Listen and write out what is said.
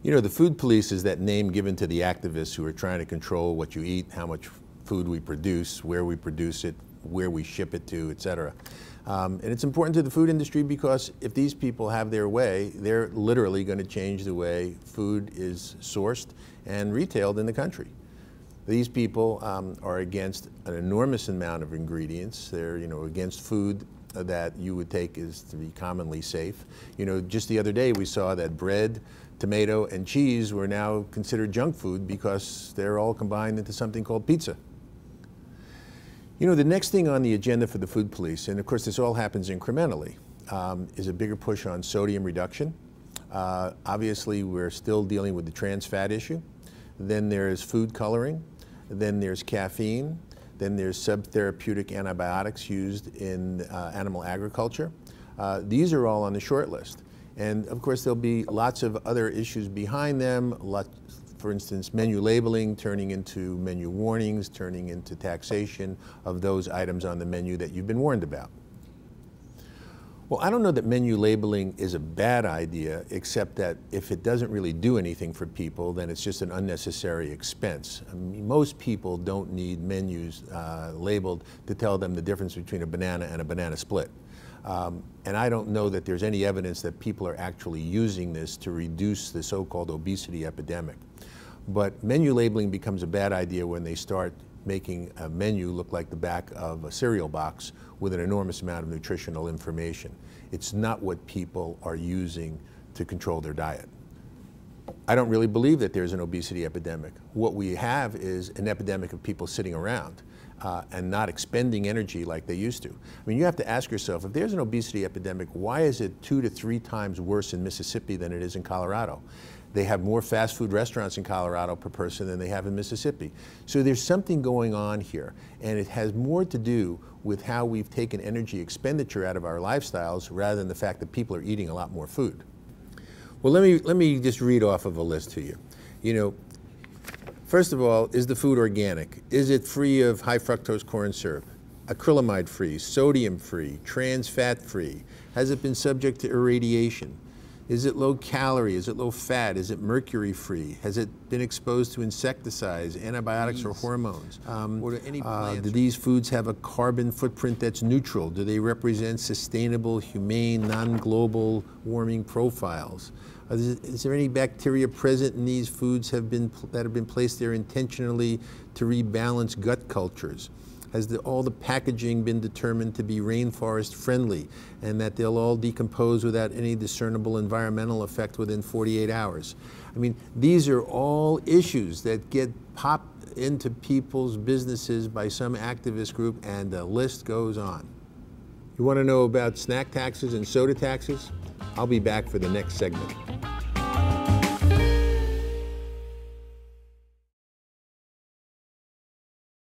You know, the food police is that name given to the activists who are trying to control what you eat, how much food we produce, where we produce it, where we ship it to, et cetera. And it's important to the food industry because if these people have their way, they're literally going to change the way food is sourced and retailed in the country. These people are against an enormous amount of ingredients. They're, against food that you would take as to be commonly safe. Just the other day we saw that bread, tomato, and cheese were now considered junk food because they're all combined into something called pizza. The next thing on the agenda for the food police, and of course this all happens incrementally, is a bigger push on sodium reduction. Obviously we're still dealing with the trans fat issue. Then there's food coloring. Then there's caffeine. Then there's subtherapeutic antibiotics used in animal agriculture. These are all on the short list. And of course there'll be lots of other issues behind them, for instance, menu labeling turning into menu warnings, turning into taxation of those items on the menu that you've been warned about. Well, I don't know that menu labeling is a bad idea, except that if it doesn't really do anything for people, then it's just an unnecessary expense. I mean, most people don't need menus labeled to tell them the difference between a banana and a banana split. And I don't know that there's any evidence that people are actually using this to reduce the so-called obesity epidemic. But menu labeling becomes a bad idea when they start making a menu look like the back of a cereal box with an enormous amount of nutritional information. It's not what people are using to control their diet. I don't really believe that there's an obesity epidemic. What we have is an epidemic of people sitting around and not expending energy like they used to. I mean, you have to ask yourself, if there's an obesity epidemic, why is it 2 to 3 times worse in Mississippi than it is in Colorado? They have more fast food restaurants in Colorado per person than they have in Mississippi. So there's something going on here, and it has more to do with how we've taken energy expenditure out of our lifestyles rather than the fact that people are eating a lot more food. Well, let me just read off of a list to you. First of all, is the food organic? Is it free of high fructose corn syrup? Acrylamide free, sodium free, trans fat free? Has it been subject to irradiation? Is it low calorie? Is it low fat? Is it mercury free? Has it been exposed to insecticides, antibiotics, or hormones? Do these foods have a carbon footprint that's neutral? Do they represent sustainable, humane, non-global warming profiles? Is there any bacteria present in these foods that have been placed there intentionally to rebalance gut cultures? Has all the packaging been determined to be rainforest friendly and that they'll all decompose without any discernible environmental effect within 48 hours? I mean, these are all issues that get popped into people's businesses by some activist group, and the list goes on. You want to know about snack taxes and soda taxes? I'll be back for the next segment.